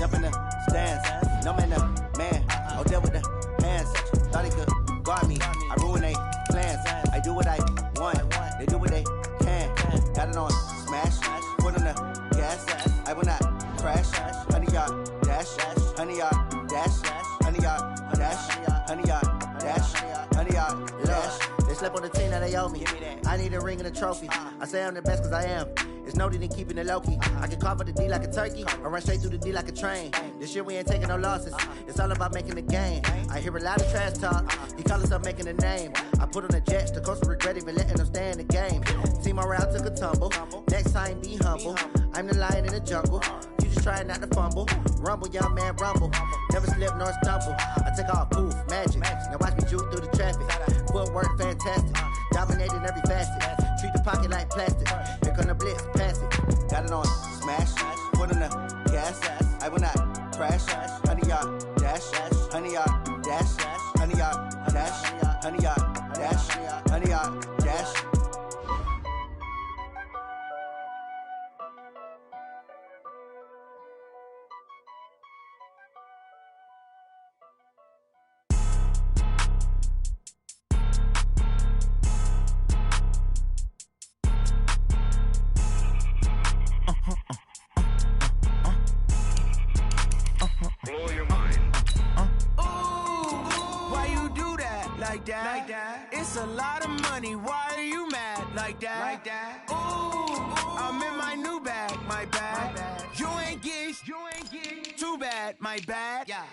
Jump in the stands. No man, the man. Oh, deal with the hands. Thought he could guard me. I ruin they plans. I do what I want. They do what they can. Got it on smash. Put on the gas. I will not crash. 100 yard dash. 100 yard dash. 100 yard dash. 100 yard dash. 100 yard dash. They slept on the team that they owe me. I need a ring and a trophy. I say I'm the best cause I am. It's no need in keeping it low-key. I can carve up the D like a turkey or run straight through the D like a train. This year we ain't taking no losses. It's all about making the game. I hear a lot of trash talk. He call himself making a name. I put on the Jets. The coach will regret even letting them stay in the game. Team morale took a tumble. Next time be humble. I'm the lion in the jungle. You just try not to fumble. Rumble, young man, rumble. Never slip nor stumble. I take off, poof, magic. Now watch me juke through the traffic. Footwork fantastic. Dominating every facet. Treat the pocket like plastic. Here come the blitz, pass it. Got it on smash. Put on the gas. I will not crash. 100 yard dash. 100 yard dash. 100 yard dash. 100 yard dash. 100 yard dash. Like that. It's a lot of money. Why are you mad like that? Ooh, I'm in my new bag. My bad. You ain't get. Too bad. My bad. Yeah.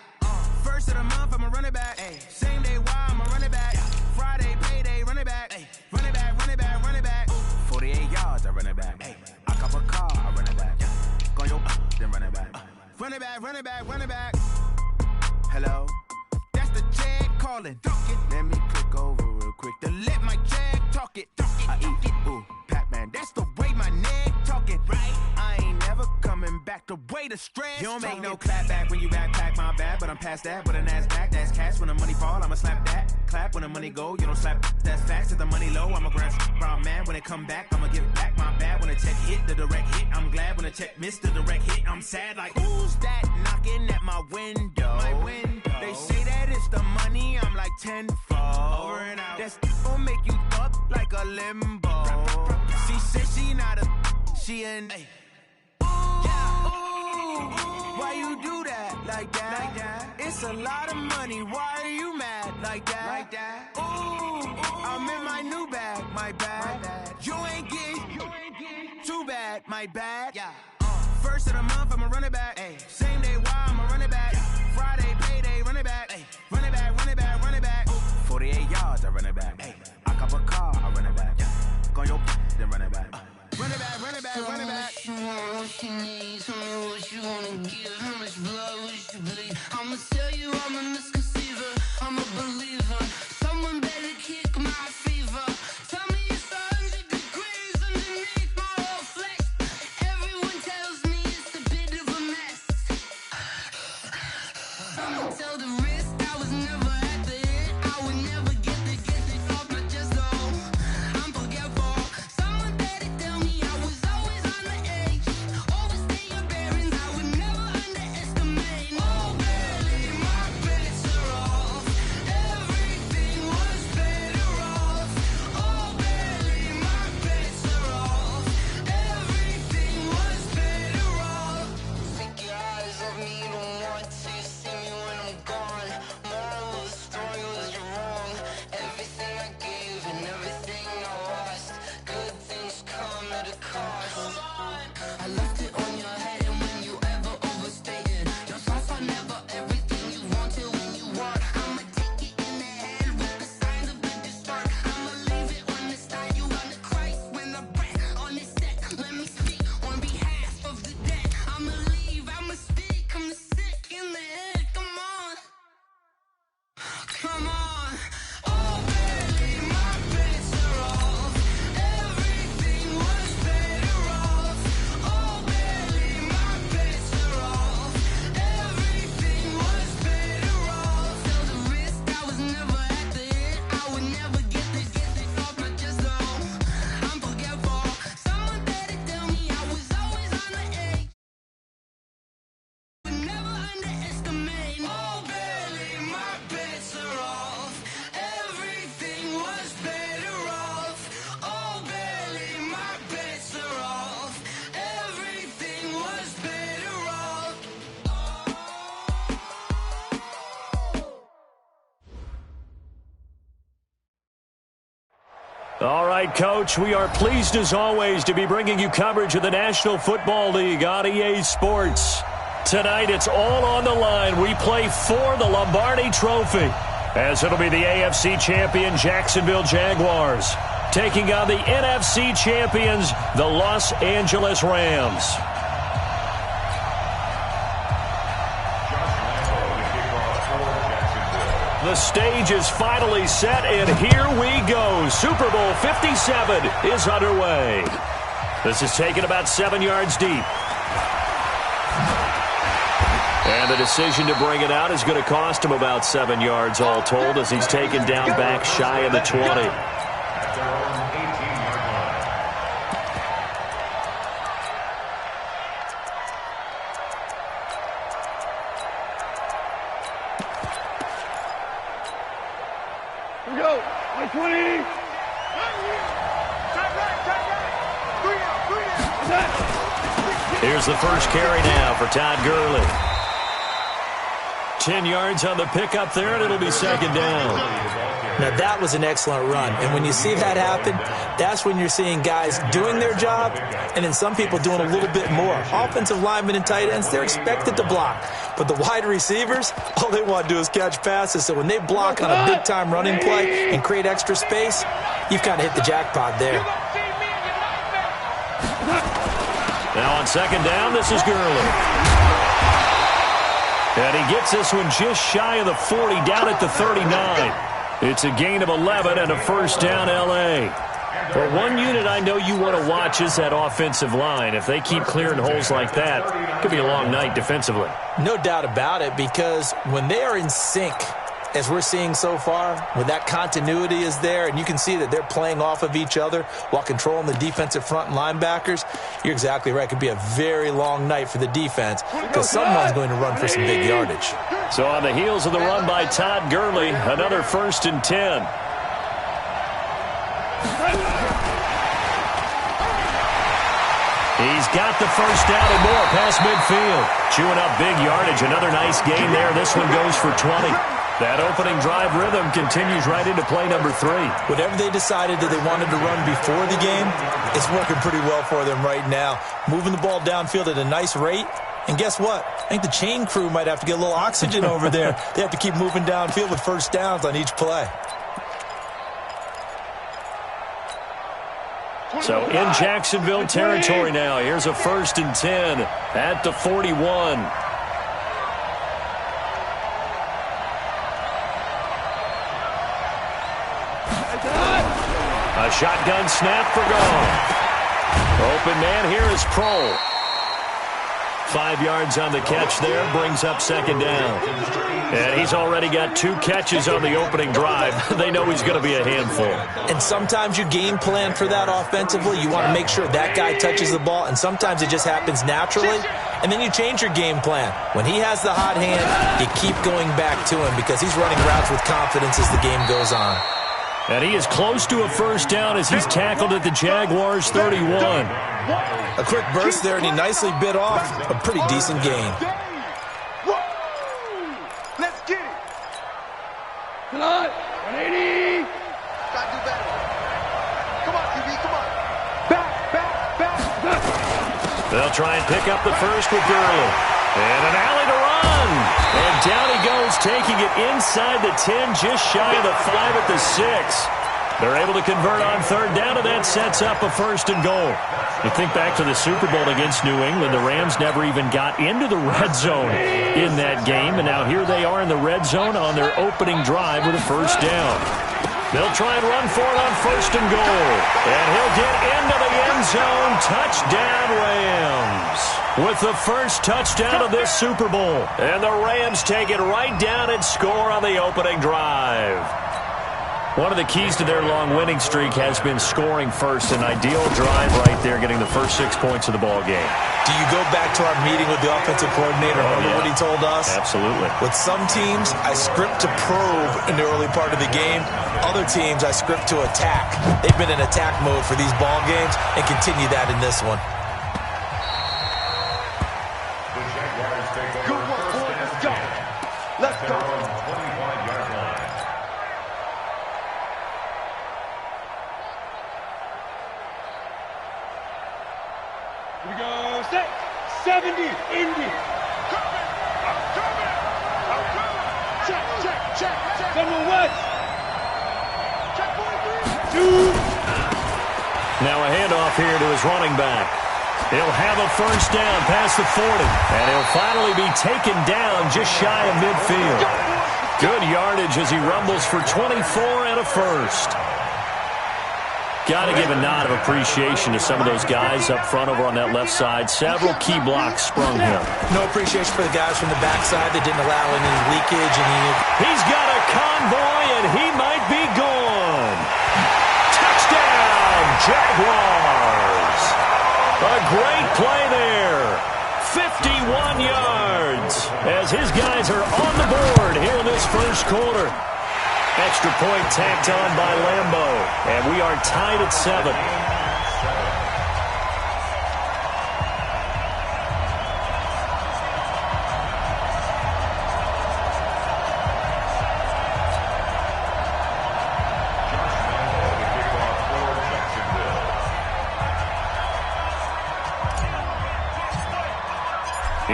First of the month, I'ma run it back. Ay. Same day, why I'ma run it back. Yeah. Friday, payday, run it back. Ay. Run it back, run it back, run it back. Ooh. 48 yards, I run it back. Ay. I cop a car, I run it back. Yeah. Go yo, then run it back. Run it back, run it back, run it back. Hello? That's the jag calling. Let me click over real quick to let my jag talk it. I eat it, ooh, Pac-Man. That's the way my neck talking. Right? I ain't never coming back the way the stress. You don't make no clap back when you backpack, my bad, but I'm past that. But a NASDAQ, that's cash. When the money fall, I'ma slap that. Clap when the money go, you don't slap. That's fast. If the money low, I'ma grab brown man. When it come back, I'ma give it back. My bad when the check hit, the direct hit. I'm glad when the check missed the direct hit. I'm sad like, who's that knocking at my window? My window. They say that it's the money, I'm like tenfold. Over and out. That's gon' make you up like a limbo. She said she not a, she an. Ooh, yeah. Ooh, why you do that like that? It's a lot of money. Why are you mad like that? Ooh, I'm in my new bag. My bad. You ain't get. Too bad. My bad. Yeah. First of the month, I'ma run it back. Ay. Same day, why I'ma run it back. Yeah. Friday, payday, run it back. Ay. Run it back, run it back, run it back. Ooh. 48 yards, I run it back. Ay. I cop a car, I run it back. Yeah. Go yo, then run it back. Run it back, run it back, run it back. What you want, what you need, tell me what you wanna give. How much blood would you bleed? I'ma tell you I'm a misconceiver, I'm a believer. Someone better kick my fever. Tell me it's 100 degrees underneath my whole flesh. Everyone tells me it's a bit of a mess. I'ma tell the risk I was never at the end. I would never get it off my chest though. I'm forgetful. Someone better tell me I was always on the edge. Overstay your bearings, I would never underestimate. All right, Coach, we are pleased as always to be bringing you coverage of the National Football League on EA Sports. Tonight, it's all on the line. We play for the Lombardi Trophy, as it'll be the AFC champion Jacksonville Jaguars taking on the NFC champions, the Los Angeles Rams. The stage is finally set, and here we go. Super Bowl 57 is underway. This is taken about 7 yards deep. And the decision to bring it out is going to cost him about 7 yards all told, as he's taken down back shy of the 20. Here's the first carry now for Todd Gurley. 10 yards on the pickup there, and it'll be second down. Now, that was an excellent run. And when you see that happen, that's when you're seeing guys doing their job and then some people doing a little bit more. Offensive linemen and tight ends, they're expected to block. But the wide receivers, all they want to do is catch passes. So when they block on a big-time running play and create extra space, you've kind of hit the jackpot there. Now on second down, this is Gurley. And he gets this one just shy of the 40, down at the 39. It's a gain of 11 and a first down, L.A. For one unit I know you want to watch is that offensive line. If they keep clearing holes like that, it could be a long night defensively. No doubt about it, because when they are in sync, as we're seeing so far, when that continuity is there and you can see that they're playing off of each other while controlling the defensive front and linebackers, you're exactly right. It could be a very long night for the defense because someone's going to run for some big yardage. So on the heels of the run by Todd Gurley, another 1st and 10. He's got the first down and more past midfield. Chewing up big yardage. Another nice gain there. This one goes for 20. That opening drive rhythm continues right into play number 3. Whatever they decided that they wanted to run before the game, it's working pretty well for them right now. Moving the ball downfield at a nice rate. And guess what? I think the chain crew might have to get a little oxygen over there. They have to keep moving downfield with first downs on each play. So in Jacksonville territory now. Here's a 1st and 10 at the 41. A shotgun snap for gone. Open man here is Prohl. 5 yards on the catch there, brings up second down. And he's already got 2 catches on the opening drive. They know he's going to be a handful. And sometimes you game plan for that offensively. You want to make sure that guy touches the ball, and sometimes it just happens naturally. And then you change your game plan. When he has the hot hand, you keep going back to him because he's running routes with confidence as the game goes on. And he is close to a first down as he's tackled at the Jaguars' 31. A quick burst there, and he nicely bit off a pretty decent gain. Let's get it. Come on. 180. Got to do better. Come on, QB, come on. Back. They'll try and pick up the first with Gurley. And an alley to run. And down he goes, taking it inside the 10, just shy of the 5 at the 6. They're able to convert on third down, and that sets up a 1st and goal. You think back to the Super Bowl against New England, the Rams never even got into the red zone in that game, and now here they are in the red zone on their opening drive with a first down. They'll try and run for it on 1st and goal. And he'll get into the end zone. Touchdown, Rams. With the first touchdown of this Super Bowl. And the Rams take it right down and score on the opening drive. One of the keys to their long winning streak has been scoring first. An ideal drive right there, getting the first 6 points of the ball game. Do you go back to our meeting with the offensive coordinator? Remember what he told us? Absolutely. With some teams, I script to probe in the early part of the game. Other teams, I script to attack. They've been in attack mode for these ball games and continue that in this one. Good work, boys. Let's go. Let's go. 70, Indy. Check. Someone west. Check 43. 2. Now a handoff here to his running back. He'll have a first down past the 40. And he'll finally be taken down just shy of midfield. Good yardage as he rumbles for 24 and a first. Got to give a nod of appreciation to some of those guys up front over on that left side. Several key blocks sprung him. No appreciation for the guys from the backside that didn't allow any leakage. He's got a convoy, and he might be gone. Touchdown, Jaguars. A great play there. 51 yards as his guys are on the board here in this first quarter. Extra point tacked on by Lambeau, and we are tied at 7.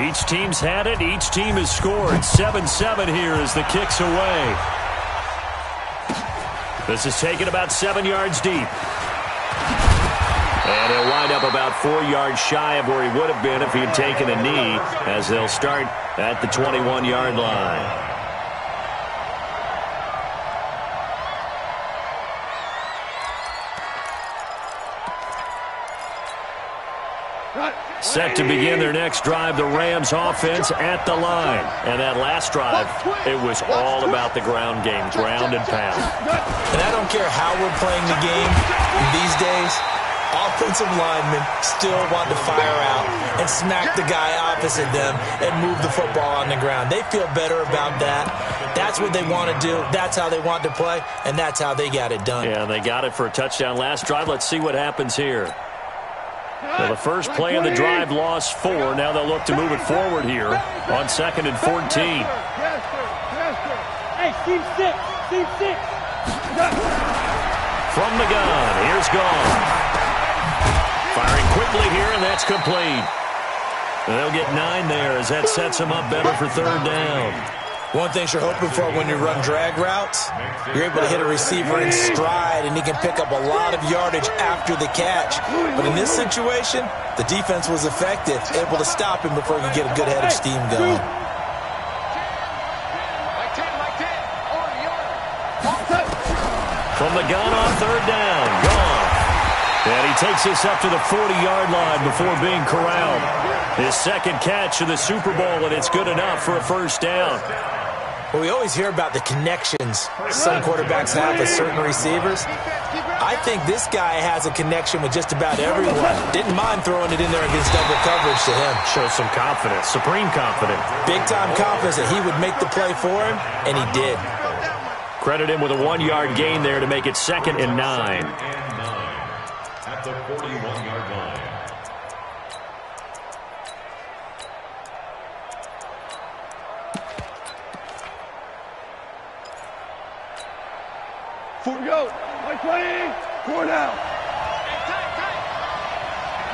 Each team's had it. Each team has scored. 7-7 here as the kick's away. This is taken about 7 yards deep. And he'll wind up about 4 yards shy of where he would have been if he had taken a knee, as they'll start at the 21-yard line. Set to begin their next drive, the Rams offense at the line. And that last drive, it was all about the ground game, ground and pound. And I don't care how we're playing the game these days, offensive linemen still want to fire out and smack the guy opposite them and move the football on the ground. They feel better about that. That's what they want to do. That's how they want to play, and that's how they got it done. Yeah, they got it for a touchdown last drive. Let's see what happens here. Well, the first play of the drive lost 4. Now they'll look to move it forward here on 2nd and 14. Hey, team 6. From the gun, here's Gone. Firing quickly here, and that's complete. And they'll get 9 there as that sets them up better for 3rd down. One thing you're hoping for when you run drag routes, you're able to hit a receiver in stride, and he can pick up a lot of yardage after the catch. But in this situation, the defense was effective, able to stop him before he could get a good head of steam going. From the gun on 3rd down, Gone. And he takes this up to the 40-yard line before being corralled. His second catch of the Super Bowl, and it's good enough for a first down. Well, we always hear about the connections some quarterbacks have with certain receivers. I think this guy has a connection with just about everyone. Didn't mind throwing it in there against double coverage to him. Shows some confidence, supreme confidence. Big-time confidence that he would make the play for him, and he did. Credit him with a 1-yard gain there to make it 2nd and 9. At the 41-yard line. Four go. Like 20. 4 down.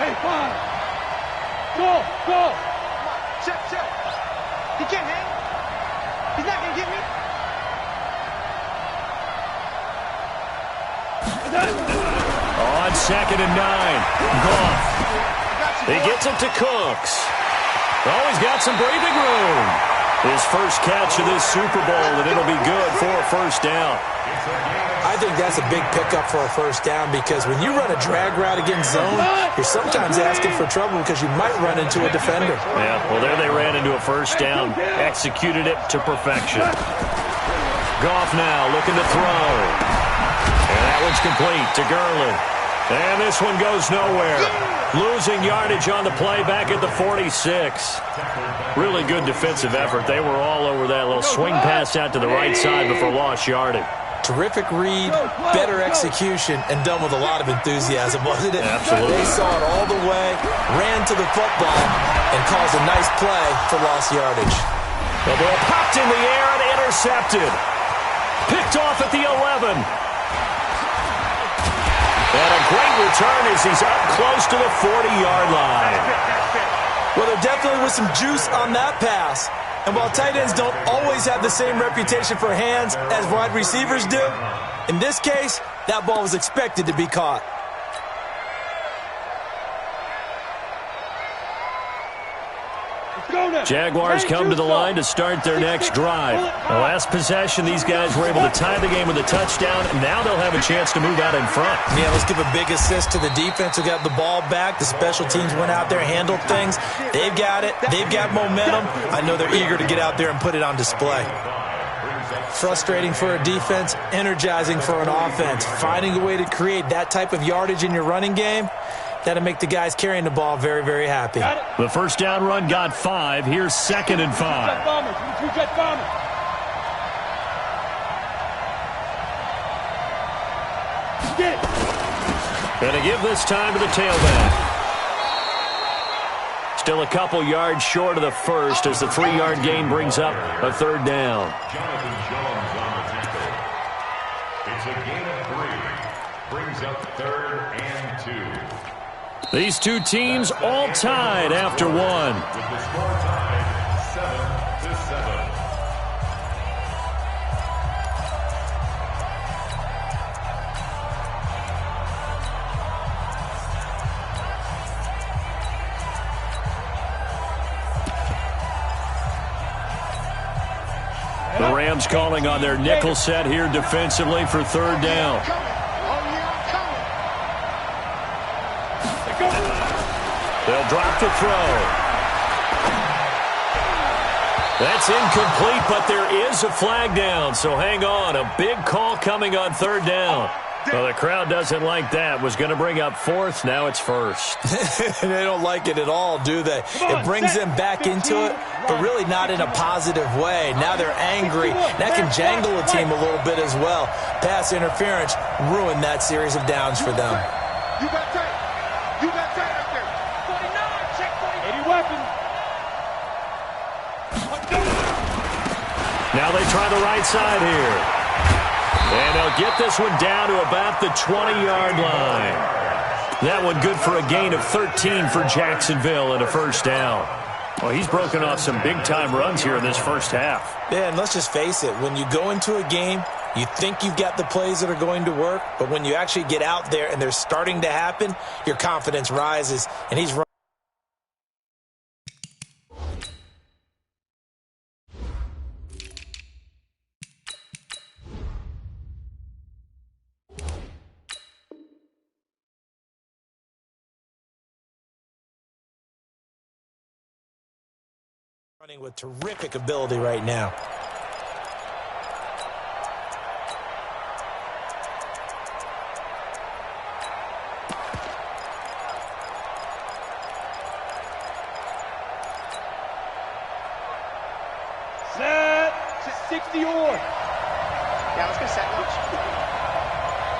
Hey, 5. Go. Check. He can't hang. He's not going to get me. On 2nd and 9. Goff. He gets it to Cooks. Oh, he's got some breathing room. His first catch of this Super Bowl, and it'll be good for a first down. I think that's a big pickup for a first down, because when you run a drag route against zone, you're sometimes asking for trouble because you might run into a defender. Yeah, well, there they ran into a first down, executed it to perfection. Goff now looking to throw. And that one's complete to Gurley. And this one goes nowhere. Losing yardage on the play back at the 46. Really good defensive effort. They were all over that little swing pass out to the right side before lost yardage. Terrific read, better execution, and done with a lot of enthusiasm, wasn't it? Absolutely. They saw it all the way, ran to the football, and caused a nice play for lost yardage. The ball popped in the air and intercepted. Picked off at the 11. And a great return as he's up close to the 40-yard line. Well, there definitely was some juice on that pass. And while tight ends don't always have the same reputation for hands as wide receivers do, in this case, that ball was expected to be caught. Jaguars come to the line to start their next drive. The last possession, these guys were able to tie the game with a touchdown, and now they'll have a chance to move out in front. Yeah, let's give a big assist to the defense who got the ball back. The special teams went out there, handled things. They've got it. They've got momentum. I know they're eager to get out there and put it on display. Frustrating for a defense, energizing for an offense. Finding a way to create that type of yardage in your running game, that'll make the guys carrying the ball very, very happy. The first down run got 5. Here's 2nd and 5. Jet bombers. Two jet bombers. Gonna give this time to the tailback. Still a couple yards short of the first as the 3-yard gain brings up a 3rd down. Jonathan Jones on the tackle. It's a gain of 3. Brings up 3rd and 2. These two teams all tied after 1. With the score tied 7-7. The Rams calling on their nickel set here defensively for 3rd down. They'll drop to throw. That's incomplete, but there is a flag down, so hang on. A big call coming on 3rd down. Well, the crowd doesn't like that. Was going to bring up 4th. Now it's 1st. They don't like it at all, do they? It brings them back into it, but really not in a positive way. Now they're angry. That can jangle a team a little bit as well. Pass interference ruined that series of downs for them. You got tight. You got tight up there. 49, check 49. 80 weapons. Now they try the right side here. And they'll get this one down to about the 20-yard line. That one good for a gain of 13 for Jacksonville and a 1st down. Well, he's broken off some big-time runs here in this first half. Yeah, and let's just face it. When you go into a game, you think you've got the plays that are going to work, but when you actually get out there and they're starting to happen, your confidence rises, and he's running with terrific ability right now. Set. 60 or. Yeah, let's go set launch.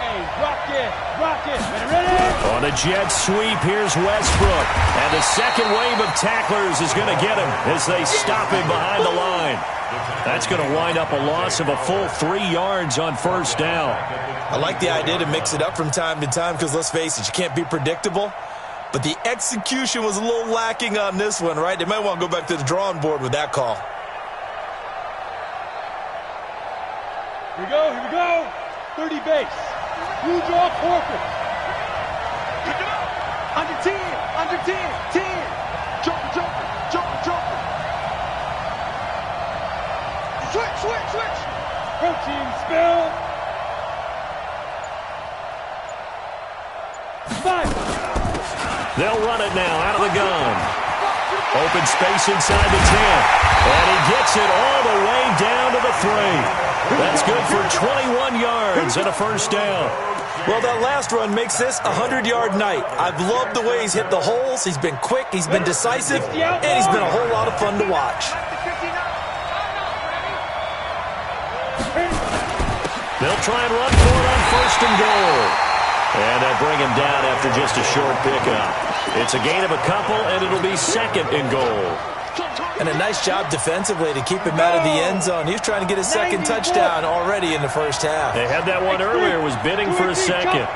Hey, rock it. Ready? On a jet sweep, here's Westbrook. And the second wave of tacklers is going to get him as they stop him behind the line. That's going to wind up a loss of a full 3 yards on 1st down. I like the idea to mix it up from time to time because, let's face it, you can't be predictable. But the execution was a little lacking on this one, right? They might want to go back to the drawing board with that call. Here we go. 30 base. Blue draw corporate. Under 10. 10. Jumper. Switch. Protein spill. 5. They'll run it now out of the gun. Open space inside the 10. And he gets it all the way down to the 3. That's good for 21 yards and a 1st down. Well, that last run makes this a 100-yard night. I've loved the way he's hit the holes. He's been quick, he's been decisive, and he's been a whole lot of fun to watch. They'll try and run for it on 1st and goal. And they'll bring him down after just a short pickup. It's a gain of a couple, and it'll be 2nd and goal. And a nice job defensively to keep him out of the end zone. He was trying to get his 2nd touchdown already in the first half. They had that one earlier, was bidding for a 2nd.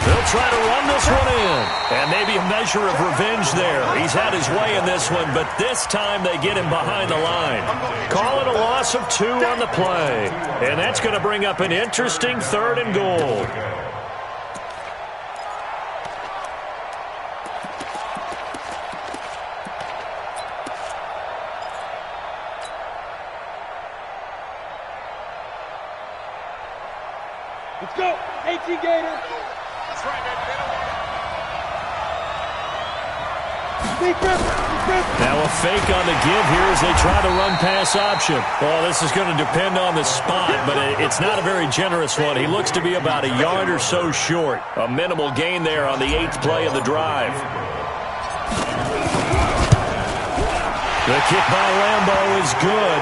They'll try to run this one in. And maybe a measure of revenge there. He's had his way in this one, but this time they get him behind the line. Call it a loss of 2 on the play. And that's going to bring up an interesting 3rd and goal. Let's go. 18 Gator. That's right, baby. Now a fake on the give here as they try the run-pass option. Well, this is going to depend on the spot, but it's not a very generous one. He looks to be about a yard or so short. A minimal gain there on the 8th play of the drive. The kick by Lambeau is good,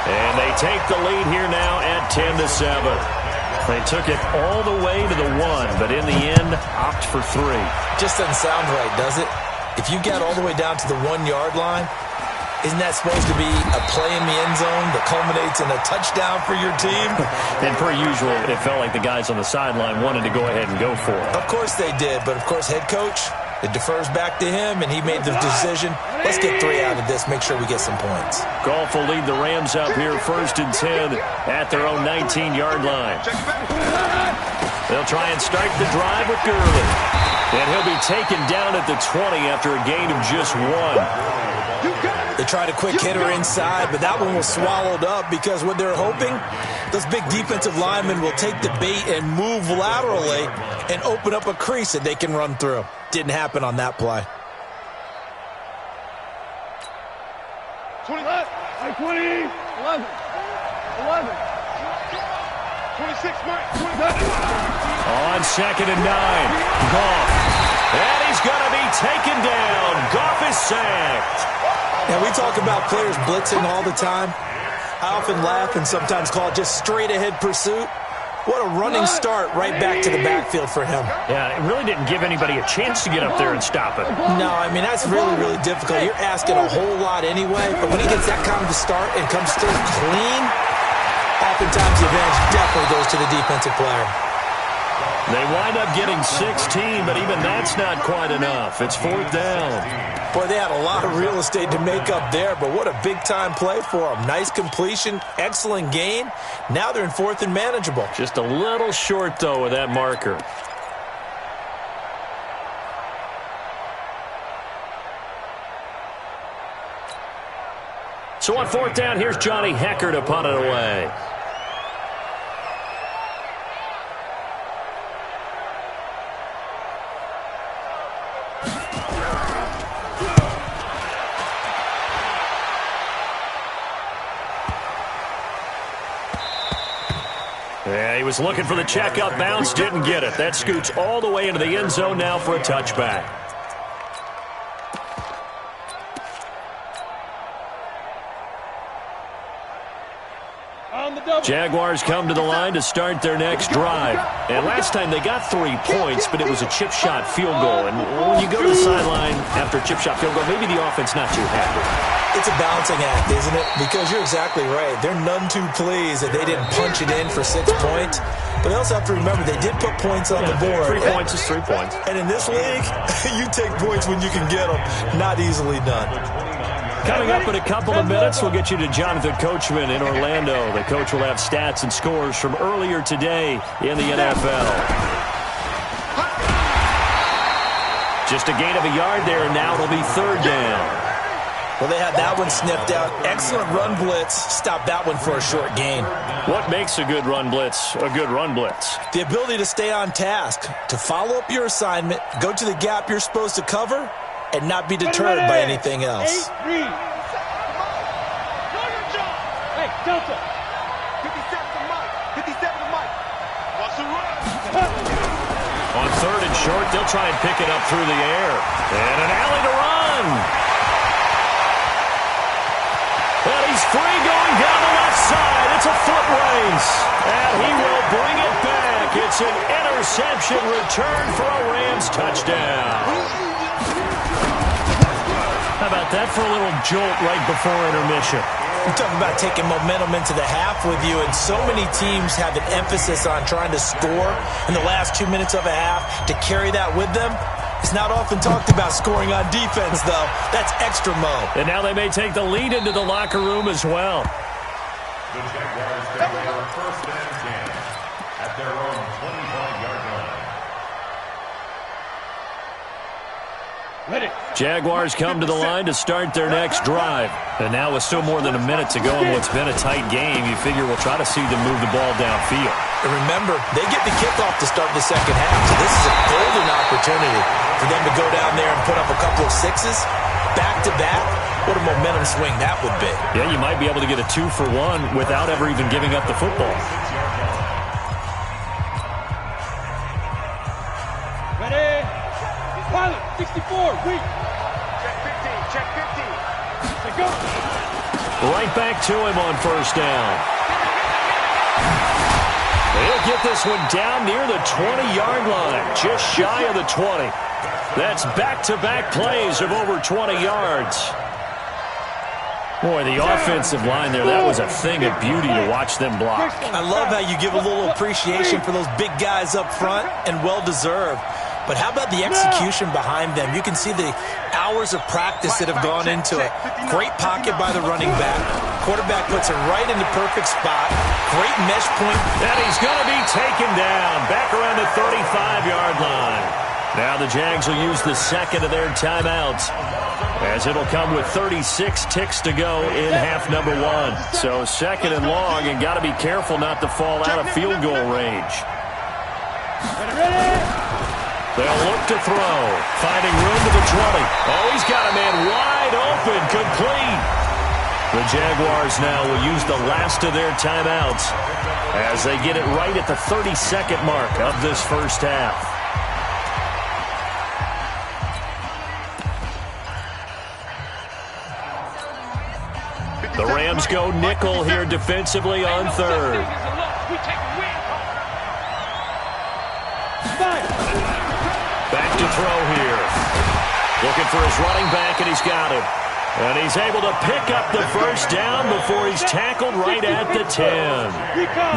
and they take the lead here now at 10-7. They took it all the way to the 1, but in the end, opt for 3. Just doesn't sound right, does it? If you get all the way down to the 1-yard line, isn't that supposed to be a play in the end zone that culminates in a touchdown for your team? And per usual, it felt like the guys on the sideline wanted to go ahead and go for it. Of course they did, but of course head coach, it defers back to him, and he made the decision. Let's get 3 out of this, make sure we get some points. Goff will lead the Rams up here 1st and 10 at their own 19-yard line. They'll try and start the drive with Gurley. And he'll be taken down at the 20 after a gain of just 1. They tried a quick hitter inside, but that one was swallowed up because what they're hoping, those big defensive linemen will take the bait and move laterally and open up a crease that they can run through. Didn't happen on that play. 20, 11, 26, Mike, 27. On 2nd and 9, Goff. And he's going to be taken down. Goff is sacked. And we talk about players blitzing all the time. I often laugh and sometimes call it just straight-ahead pursuit. What a running start right back to the backfield for him. Yeah, it really didn't give anybody a chance to get up there and stop it. No, I mean, that's really, really difficult. You're asking a whole lot anyway, but when he gets that kind of a start and comes through clean, oftentimes the advantage definitely goes to the defensive player. They wind up getting 16, but even that's not quite enough. It's 4th down. Boy, they had a lot of real estate to make up there, but what a big-time play for them. Nice completion, excellent gain. Now they're in 4th and manageable. Just a little short, though, with that marker. So on 4th down, here's Johnny Hecker to punt it away. Yeah, he was looking for the checkup bounce, didn't get it. That scoots all the way into the end zone now for a touchback. Jaguars come to the line to start their next drive. And last time they got 3 points, but it was a chip shot field goal. And when you go to the sideline after a chip shot field goal, maybe the offense not too happy. It's a balancing act, isn't it? Because you're exactly right. They're none too pleased that they didn't punch it in for 6 points. But they also have to remember they did put points on the board. 3 points is 3 points. And in this league, you take points when you can get them. Not easily done. Coming up in a couple of minutes, we'll get you to Jonathan Coachman in Orlando. The coach will have stats and scores from earlier today in the NFL. Just a gain of a yard there, and now it'll be 3rd down. Well, they had that one sniffed out. Excellent run blitz. Stop that one for a short gain. What makes a good run blitz a good run blitz? The ability to stay on task, to follow up your assignment, go to the gap you're supposed to cover, and not be deterred by anything else. Hey, Delta. 57 to Mike. 57 to Mike. What's the run? On 3rd and short, they'll try and pick it up through the air. And an alley to run. And he's free going down the left side. It's a foot race. And he will bring it back. It's an interception return for a Rams touchdown. How about that for a little jolt right before intermission? We're talking about taking momentum into the half with you, and so many teams have an emphasis on trying to score in the last 2 minutes of a half to carry that with them. It's not often talked about scoring on defense, though. That's extra mode. And now they may take the lead into the locker room as well. The Jaguars take over first and 10 at their own 25-yard line. Ready. Jaguars come to the line to start their next drive. And now with still more than a minute to go in what's been a tight game, you figure we'll try to see them move the ball downfield. And remember, they get the kickoff to start the second half, so this is a golden opportunity for them to go down there and put up a couple of sixes back-to-back. What a momentum swing that would be. Yeah, you might be able to get a 2-for-1 without ever even giving up the football. Ready. Pilot, 64, reach. Check 15, check 15. Say go. Right back to him on first down. He'll get this one down near the 20-yard line, just shy of the 20. That's back-to-back plays of over 20 yards. Boy, the offensive line there, that was a thing of beauty to watch them block. I love how you give a little appreciation for those big guys up front, and well-deserved. But how about the execution behind them? You can see the hours of practice that have gone into it. Great pocket by the running back. Quarterback puts it right in the perfect spot. Great mesh point. And he's going to be taken down back around the 35-yard line. Now the Jags will use the second of their timeouts, as it'll come with 36 ticks to go in half number one. So second and long, and got to be careful not to fall out of field goal range. They'll look to throw, finding room to the 20. Oh, he's got a man wide open, complete. The Jaguars now will use the last of their timeouts as they get it right at the 32nd mark of this first half. The Rams go nickel here defensively on third. Back to throw here. Looking for his running back, and he's got him. And he's able to pick up the first down before he's tackled right at the 10.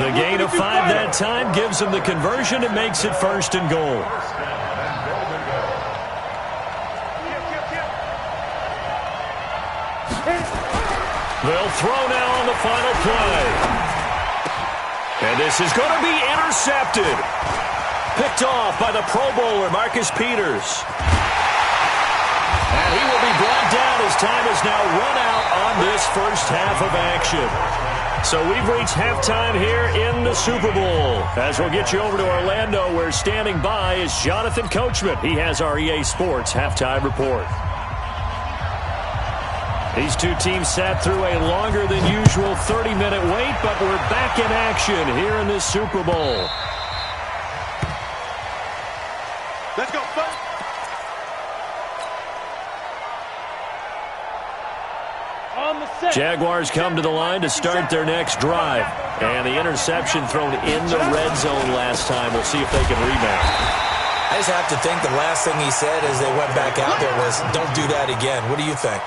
The gain of 5 that time gives him the conversion and makes it first and goal. They'll throw now on the final play. And this is going to be intercepted. Picked off by the Pro Bowler, Marcus Peters. And he will be brought down as time is now run out on this first half of action. So we've reached halftime here in the Super Bowl. As we'll get you over to Orlando, where standing by is Jonathan Coachman. He has our EA Sports halftime report. These two teams sat through a longer than usual 30-minute wait, but we're back in action here in this Super Bowl. Let's go, folks. Jaguars come to the line to start their next drive. And the interception thrown in the red zone last time. We'll see if they can rebound. I just have to think the last thing he said as they went back out there was, don't do that again. What do you think?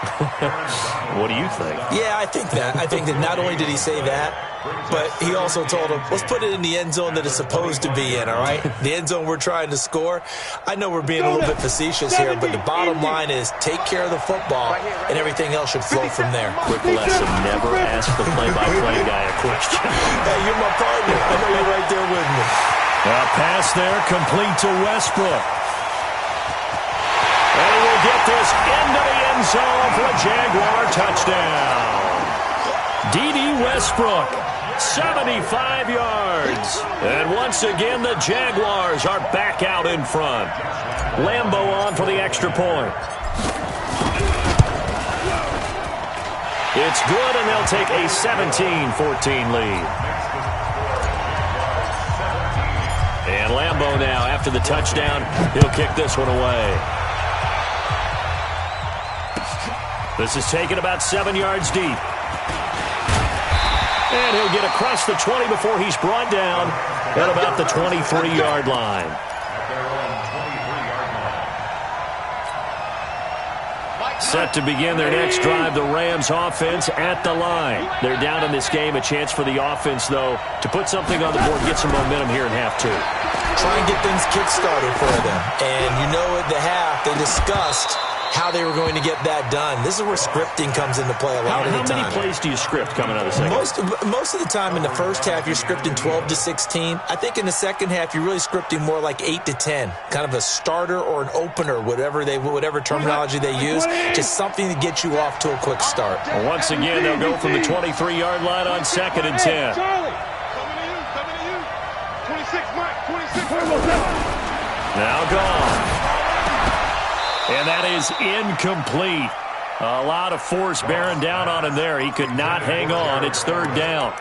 What do you think? Yeah, I think that. I think that not only did he say that, but he also told him, let's put it in the end zone that it's supposed to be in, all right? The end zone we're trying to score. I know we're being a little bit facetious here, but the bottom line is take care of the football, and everything else should flow from there. Quick lesson, never ask the play-by-play guy a question. Hey, you're my partner. I know you're right there with me. A pass there, complete to Westbrook. And he will get this into the end zone for a Jaguar touchdown. D.D. Westbrook, 75 yards. And once again, the Jaguars are back out in front. Lambo on for the extra point. It's good, and they'll take a 17-14 lead. And Lambo now, after the touchdown, he'll kick this one away. This is taken about 7 yards deep. And he'll get across the 20 before he's brought down at about the 23-yard line. set to begin their next drive, the Rams offense at the line. They're down in this game. A chance for the offense, though, to put something on the board, get some momentum here in half two. Try and get things kick-started for them. And you know at the half, they discussed how they were going to get that done. This is where scripting comes into play a lot of the time. How many plays do you script coming out of the second? Most of the time in the first half, you're scripting 12 to 16. I think in the second half, you're really scripting more like 8 to 10. Kind of a starter or an opener, whatever terminology they use. Just something to get you off to a quick start. Well, once again, they'll go from the 23-yard line on 2nd and 10. Charlie, coming to you. 26, Mike, 26. Now gone. And that is incomplete. A lot of force bearing down on him there. He could not hang on. It's 3rd down.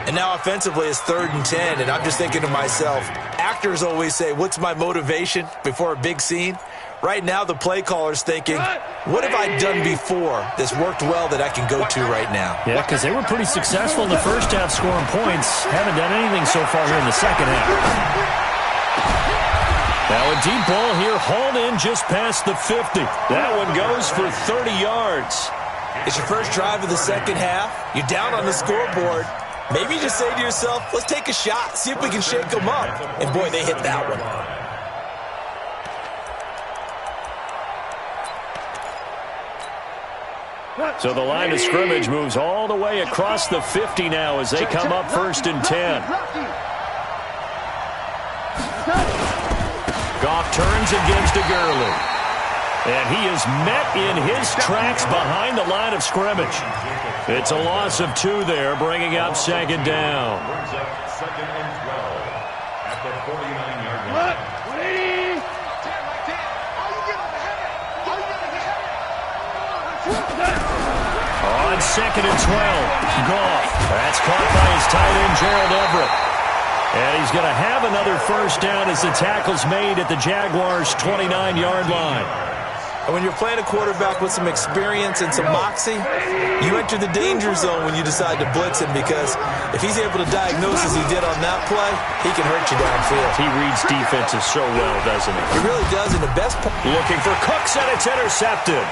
And now offensively it's 3rd and 10. And I'm just thinking to myself, actors always say, what's my motivation before a big scene? Right now the play caller's thinking, what have I done before that's worked well that I can go to right now? Yeah, because they were pretty successful in the first half scoring points. Haven't done anything so far here in the second half. Now a deep ball here, hauled in just past the 50. That one goes for 30 yards. It's your first drive of the second half. You're down on the scoreboard. Maybe you just say to yourself, let's take a shot, see if we can shake them up. And boy, they hit that one. So the line of scrimmage moves all the way across the 50 now as they come up 1st and 10. Goff turns and gives to Gurley. And he is met in his tracks behind the line of scrimmage. It's a loss of 2 there, bringing up 2nd down. Brings up 2nd and 12 at the 49-yard line. On 2nd and 12, Goff. That's caught by his tight end, Gerald Everett. And he's going to have another 1st down as the tackle's made at the Jaguars' 29-yard line. And when you're playing a quarterback with some experience and some moxie, you enter the danger zone when you decide to blitz him, because if he's able to diagnose as he did on that play, he can hurt you downfield. He reads defenses so well, doesn't he? He really does. And the best part, looking for Cooks, and it's intercepted.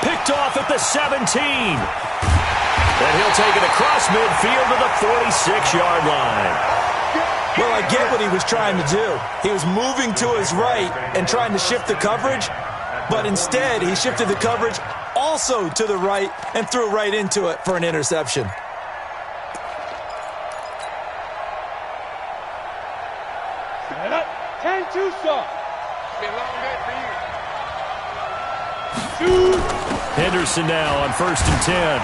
Picked off at the 17. And he'll take it across midfield to the 46-yard line. Well, I get what he was trying to do. He was moving to his right and trying to shift the coverage, but instead he shifted the coverage also to the right and threw right into it for an interception. Set up. 10-2 stop. Be a long day for you. Shoot. Henderson now on 1st and 10.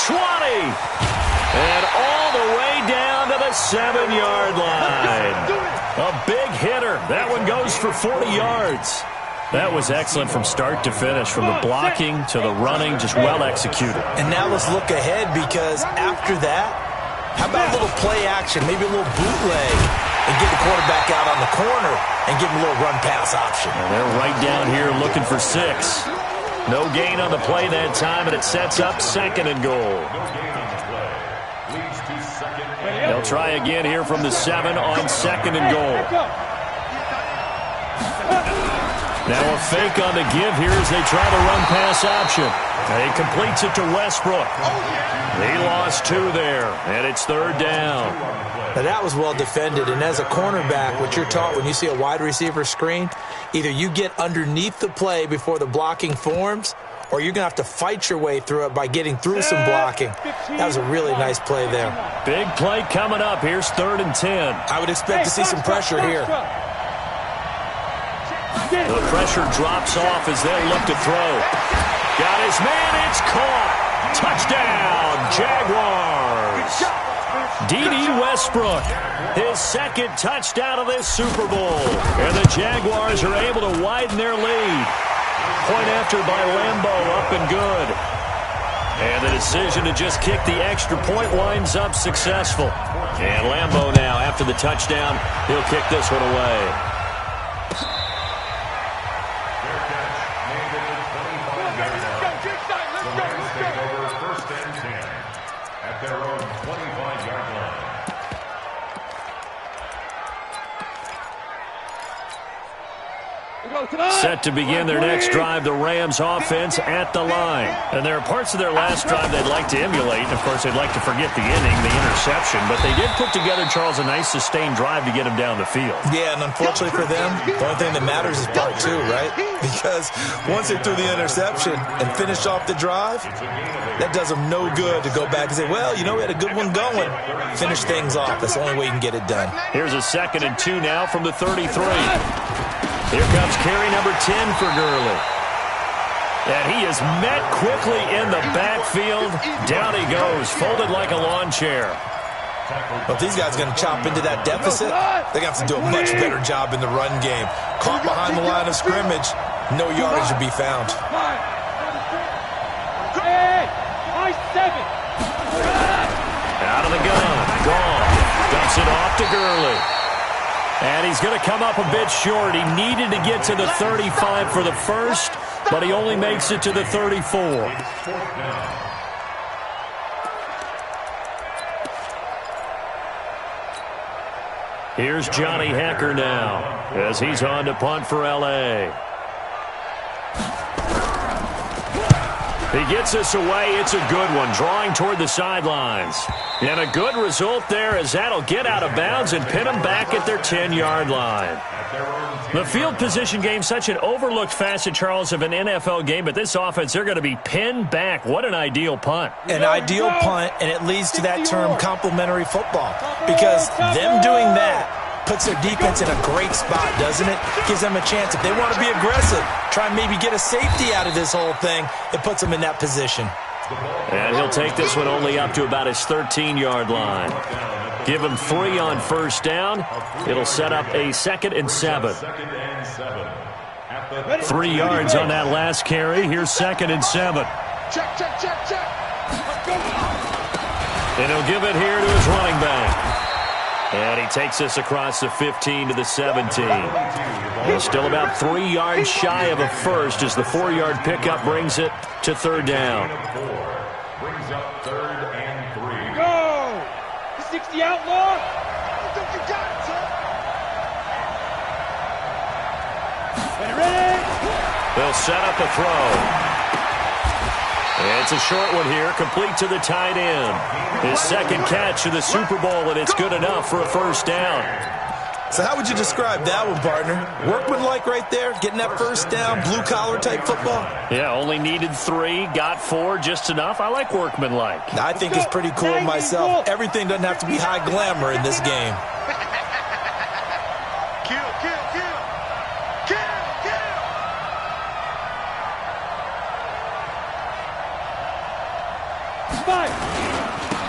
20. And all the way down to the 7-yard line. A big hitter. That one goes for 40 yards. That was excellent from start to finish, from the blocking to the running, just well executed. And now let's look ahead, because after that, how about a little play action, maybe a little bootleg, and get the quarterback out on the corner and give him a little run-pass option. And they're right down here looking for 6. No gain on the play that time, and it sets up 2nd and goal. They'll try again here from the 7 on 2nd and goal. Now a fake on the give here as they try the run-pass option. He completes it to Westbrook. He lost 2 there, and it's 3rd down. Now that was well defended, and as a cornerback, what you're taught when you see a wide receiver screen, either you get underneath the play before the blocking forms, or you're going to have to fight your way through it by getting through some blocking. That was a really nice play there. Big play coming up. Here's 3rd and 10. I would expect to see some pressure here. The pressure drops off as they'll look to throw. Got his man. It's caught. Touchdown, Jaguars. D.D. Westbrook, his 2nd touchdown of this Super Bowl. And the Jaguars are able to widen their lead. Point after by Lambeau, up and good. And the decision to just kick the extra point winds up successful. And Lambeau now, after the touchdown, he'll kick this one away. Set to begin their next drive, the Rams offense at the line. And there are parts of their last drive they'd like to emulate. Of course, they'd like to forget the inning, the interception. But they did put together, Charles, a nice sustained drive to get him down the field. Yeah, and unfortunately for them, the only thing that matters is part two, right? Because once they threw the interception and finished off the drive, that does them no good to go back and say, well, you know, we had a good one going. Finish things off. That's the only way you can get it done. Here's a 2nd and 2 now from the 33. Here comes carry number 10 for Gurley. And he is met quickly in the backfield. Down he goes, folded like a lawn chair. But if these guys are going to chop into that deficit, they're going to have to do a much better job in the run game. Caught behind the line of scrimmage, no yardage to be found. Out of the gun, gone. Dumps it off to Gurley. And he's going to come up a bit short. He needed to get to the 35 for the first, but he only makes it to the 34. Here's Johnny Hacker now as he's on to punt for L.A. He gets this away. It's a good one, drawing toward the sidelines. And a good result there as that'll get out of bounds and pin them back at their 10-yard line. The field position game, such an overlooked facet, Charles, of an NFL game, but this offense, they're going to be pinned back. What an ideal punt. An ideal punt, and it leads to that term complementary football, because them doing that puts their defense in a great spot, doesn't it? Gives them a chance. If they want to be aggressive, try and maybe get a safety out of this whole thing, it puts them in that position. And he'll take this one only up to about his 13-yard line. Give him 3 on first down. It'll set up a 2nd and 7. 3 yards on that last carry. Here's 2nd and 7. Check. And he'll give it here to his running back. And he takes us across the 15 to the 17. And still about 3 yards shy of a first as the 4-yard pickup brings it to 3rd down. Brings up 3rd and 3. Go! 60 outlaw! You got it, son! Ready? They'll set up a throw. It's a short one here, complete to the tight end. His 2nd catch of the Super Bowl, and it's good enough for a first down. So how would you describe that one, partner? Workmanlike right there, getting that first down, blue-collar type football? Yeah, only needed 3, got 4, just enough. I like workmanlike. I think it's pretty cool myself. Everything doesn't have to be high glamour in this game.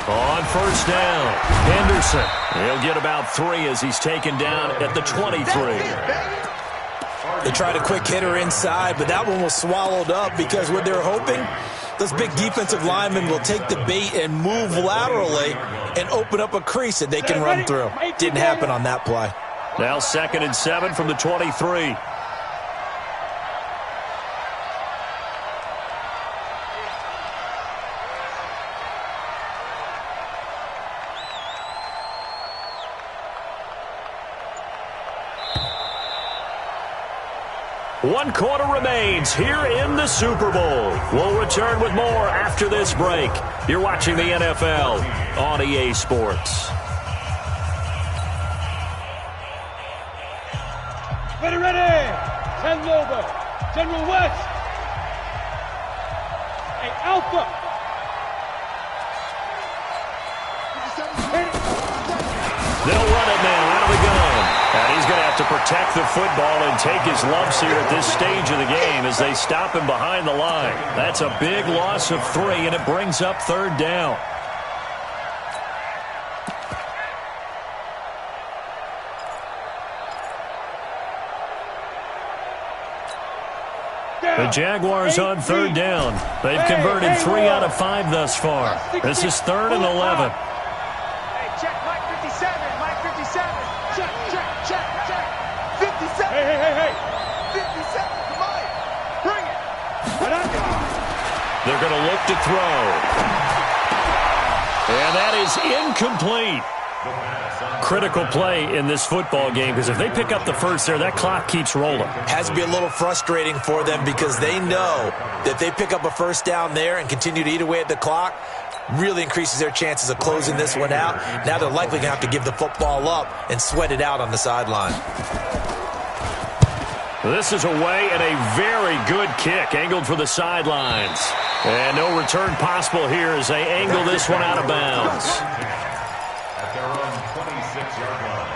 On first down, Henderson. He'll get about 3 as he's taken down at the 23. They tried a quick hitter inside, but that one was swallowed up because what they're hoping, those big defensive linemen will take the bait and move laterally and open up a crease that they can run through. Didn't happen on that play. Now 2nd and 7 from the 23. One quarter remains here in the Super Bowl. We'll return with more after this break. You're watching the NFL on EA Sports. Ready! 10 Lobo. General West. Hey, Alpha. They'll run it now out of the gun. And he's going to have to protect the football and take his lumps here at this stage of the game as they stop him behind the line. That's a big loss of 3, and it brings up 3rd down. The Jaguars on 3rd down. They've converted 3 out of 5 thus far. This is 3rd and 11. Hey, check Mike 57. Mike 57. Check. 57. Hey. 57. Come on. Bring it. They're going to look to throw. And that is incomplete. critical play in this football game because if they pick up the first there, that clock keeps rolling. Has to be a little frustrating for them because they know that they pick up a first down there and continue to eat away at the clock, really increases their chances of closing this one out. Now they're likely going to have to give the football up and sweat it out on the sideline. This is away and a very good kick, angled for the sidelines. And no return possible here as they angle this one out of bounds. At their own 26-yard line.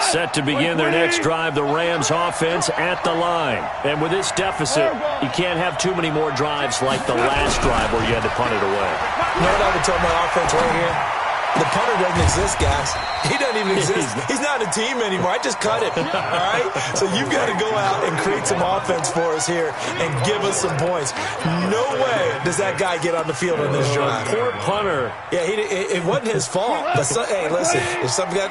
Set to begin their next drive, the Rams offense at the line. And with this deficit, you can't have too many more drives like the last drive where you had to punt it away. You know what I would tell my offense right here? The punter doesn't exist, guys. He doesn't even exist. He's not a team anymore. I just cut him, all right? So you've got to go out and create some offense for us here and give us some points. No way does that guy get on the field on this drive. Poor punter. Yeah, it wasn't his fault. But hey, listen,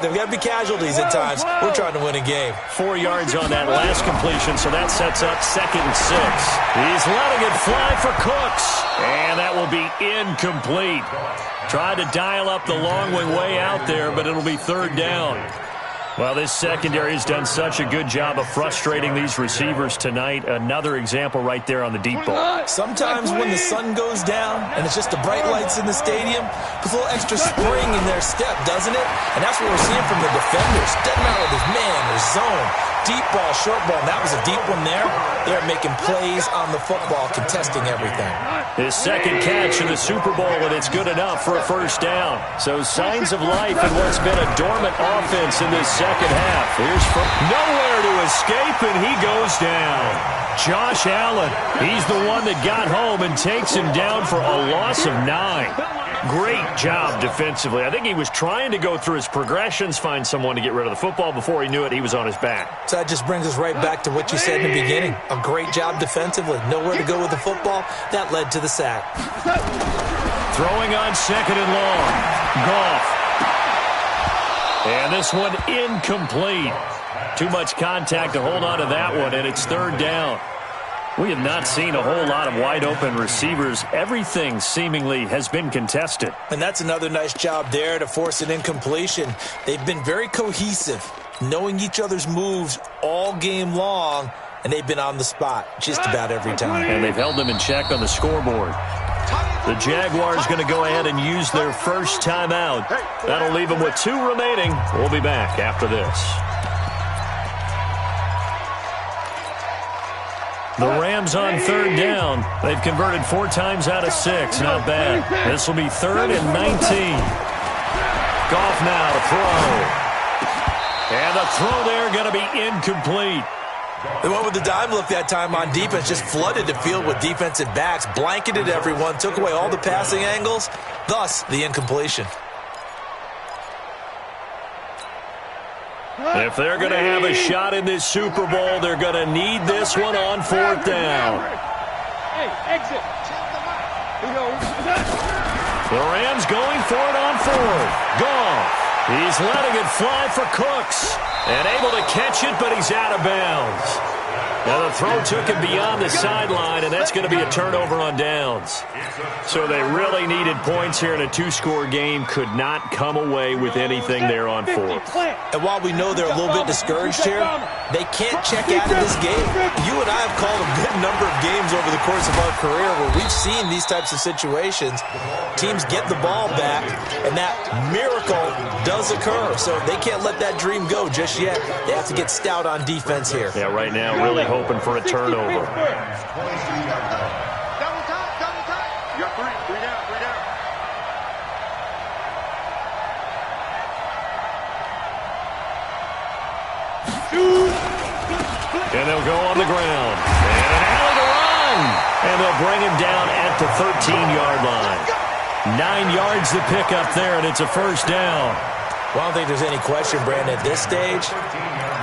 there've got to be casualties at times. We're trying to win a game. 4 yards on that last completion, so that sets up 2nd and 6. He's letting it fly for Cooks, and that will be incomplete. Tried to dial up the long way out there, but it'll be 3rd down. Well, this secondary has done such a good job of frustrating these receivers tonight. Another example right there on the deep ball. Sometimes when the sun goes down and it's just the bright lights in the stadium, puts a little extra spring in their step, doesn't it? And that's what we're seeing from the defenders. Doesn't matter if it's man or zone. Deep ball, short ball, and that was a deep one there. They're making plays on the football, contesting everything. His 2nd catch in the Super Bowl, and it's good enough for a 1st down. So signs of life in what's been a dormant offense in this second half. Here's from nowhere to escape, and he goes down. Josh Allen, he's the one that got home and takes him down for a loss of 9. Great job defensively. I think he was trying to go through his progressions, find someone to get rid of the football. Before he knew it, he was on his back. So that just brings us right back to what you said in the beginning. A great job defensively. Nowhere to go with the football. That led to the sack. Throwing on 2nd and long. Goff. And this one incomplete. Too much contact to hold on to that one, and it's 3rd down. We have not seen a whole lot of wide-open receivers. Everything seemingly has been contested. And that's another nice job there to force an incompletion. They've been very cohesive, knowing each other's moves all game long, and they've been on the spot just about every time. And they've held them in check on the scoreboard. The Jaguars going to go ahead and use their first timeout. That'll leave them with 2 remaining. We'll be back after this. The Rams on 3rd down. They've converted 4 times out of 6. Not bad. This will be 3rd and 19. Goff now to throw. And the throw there going to be incomplete. They went with the dime look that time on defense, just flooded the field with defensive backs, blanketed everyone, took away all the passing angles, thus the incompletion. If they're going to have a shot in this Super Bowl, they're going to need this one on 4th down. Hey, exit. The Rams going for it on 4th. Goff. He's letting it fly for Cooks. And able to catch it, but he's out of bounds. Now the throw took him beyond the sideline, and that's going to be a turnover on downs. So they really needed points here in a 2-score game. Could not come away with anything there on 4th. And while we know they're a little bit discouraged here, they can't check out of this game. You and I have called a good number of games over the course of our career where we've seen these types of situations. Teams get the ball back, and that miracle does occur. So they can't let that dream go just yet. They have to get stout on defense here. Yeah, right now really hoping for a turnover. Double time, double time. You got 3 down, 3 down. And they'll go on the ground. And an alley to run. And they'll bring him down at the 13-yard line. 9 yards to pick up there, and it's a 1st down. Well, I don't think there's any question, Brandon, at this stage.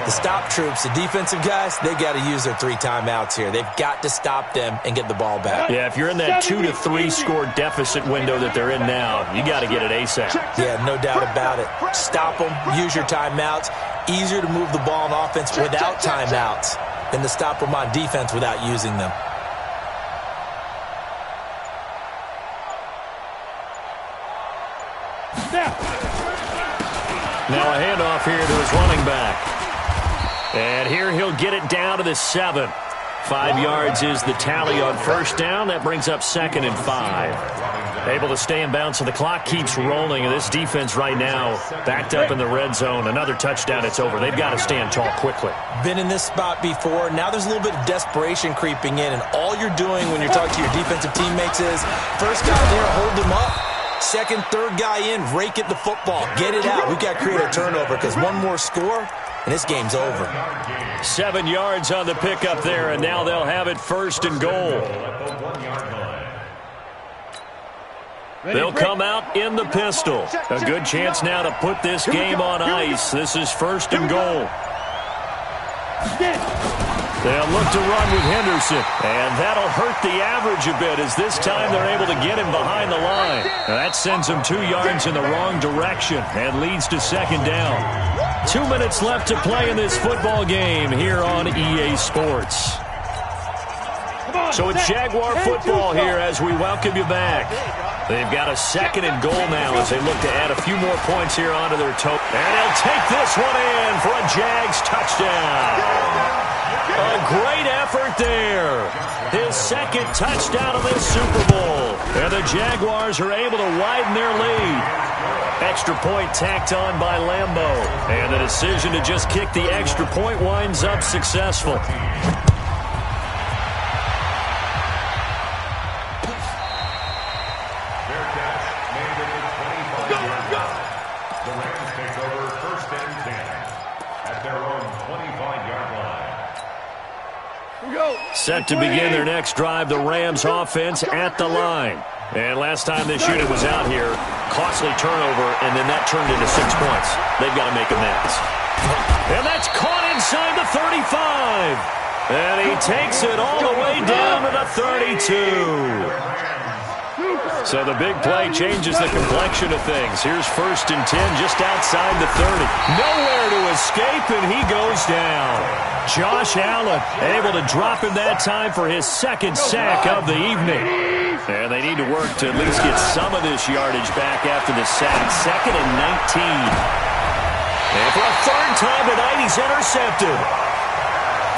The stop troops, the defensive guys, they got to use their 3 timeouts here. They've got to stop them and get the ball back. Yeah, if you're in that 2 to 3 score deficit window that they're in now, you got to get it ASAP. Yeah, no doubt about it. Stop them, use your timeouts. Easier to move the ball on offense without timeouts than to stop them on defense without using them. Now a handoff here to his running back. And here he'll get it down to the 7. 5 yards is the tally on first down. That brings up 2nd and 5. Able to stay in bounds, so the clock keeps rolling. And this defense right now backed up in the red zone. Another touchdown, it's over. They've got to stand tall quickly. Been in this spot before. Now there's a little bit of desperation creeping in. And all you're doing when you're talking to your defensive teammates is, first guy there, hold him up. Second, third guy in, rake at the football. Get it out. We've got to create a turnover because one more score, and this game's over. 7 yards on the pickup there, and now they'll have it 1st and goal. They'll come out in the pistol. A good chance now to put this game on ice. This is 1st and goal. They'll look to run with Henderson, and that'll hurt the average a bit as this time they're able to get him behind the line. Now that sends him 2 yards in the wrong direction and leads to 2nd down. 2 minutes left to play in this football game here on EA Sports. So it's Jaguar football here as we welcome you back. They've got a 2nd and goal now as they look to add a few more points here onto their total. And they'll take this one in for a Jags touchdown. A great effort there. His 2nd touchdown of this Super Bowl. And the Jaguars are able to widen their lead. Extra point tacked on by Lambeau. And the decision to just kick the extra point winds up successful. Set to begin their next drive, the Rams offense at the line. And last time this unit was out here, costly turnover, and then that turned into 6 points. They've got to make amends. And that's caught inside the 35. And he takes it all the way down to the 32. So the big play changes the complexion of things. Here's 1st and 10 just outside the 30. Nowhere to escape, and he goes down. Josh Allen able to drop him that time for his 2nd sack of the evening. And they need to work to at least get some of this yardage back after the sack. 2nd and 19. And for a 3rd time tonight, he's intercepted.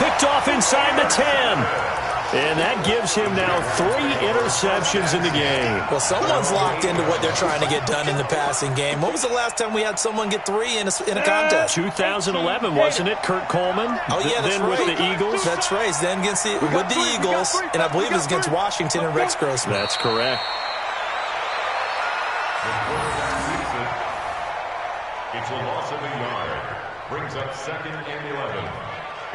Picked off inside the 10. And that gives him now 3 interceptions in the game. Well, someone's locked into what they're trying to get done in the passing game. When was the last time we had someone get 3 in a contest? 2011, wasn't it? Kurt Coleman? Oh, yeah, that's then right. With the Eagles? That's right. Then with the Eagles, and I believe it was against Washington and Rex Grossman. That's correct. It's a loss of a yard. Brings up 2nd and 11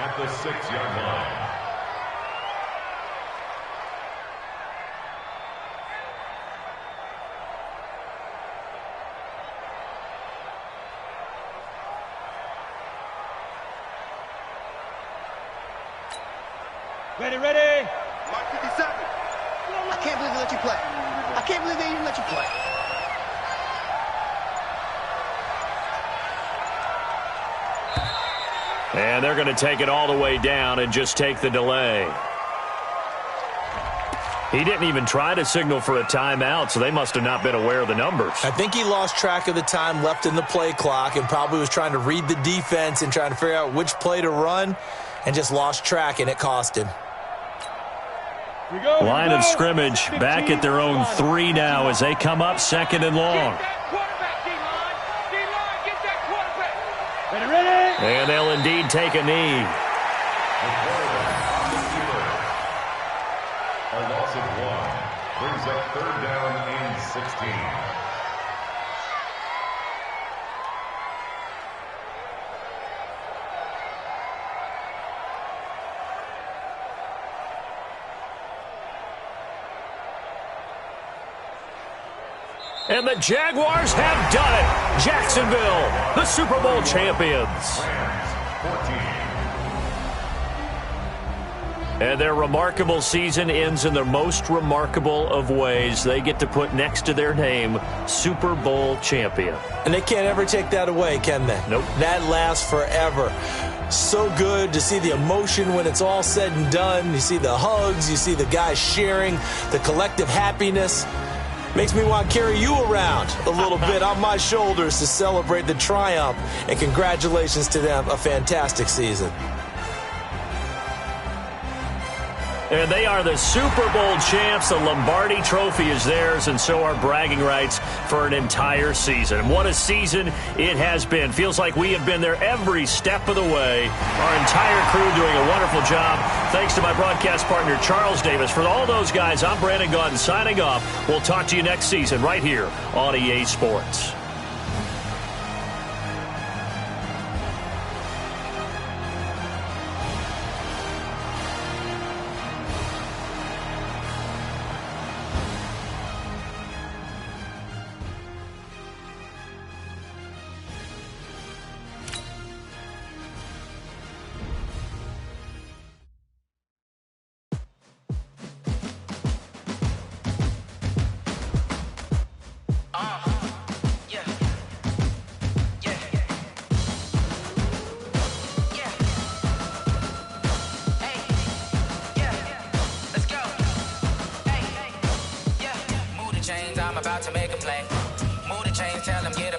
at the 6-yard line. Ready. Mark 57. I can't believe they let you play. I can't believe they even let you play. And they're going to take it all the way down and just take the delay. He didn't even try to signal for a timeout, so they must have not been aware of the numbers. I think he lost track of the time left in the play clock and probably was trying to read the defense and trying to figure out which play to run and just lost track, and it cost him. Line of scrimmage back at their own 3 now as they come up 2nd and long. And they'll indeed take a knee. A loss of 1 brings up 3rd down and 16. And the Jaguars have done it. Jacksonville, the Super Bowl champions. And their remarkable season ends in the most remarkable of ways. They get to put next to their name, Super Bowl champion. And they can't ever take that away, can they? Nope. That lasts forever. So good to see the emotion when it's all said and done. You see the hugs. You see the guys sharing, the collective happiness. Makes me want to carry you around a little bit on my shoulders to celebrate the triumph. And congratulations to them. A fantastic season. And they are the Super Bowl champs. The Lombardi Trophy is theirs, and so are bragging rights for an entire season. What a season it has been. Feels like we have been there every step of the way. Our entire crew doing a wonderful job. Thanks to my broadcast partner, Charles Davis. For all those guys, I'm Brandon Gaudin signing off. We'll talk to you next season right here on EA Sports. I'm about to make a play. Move the chains, tell them get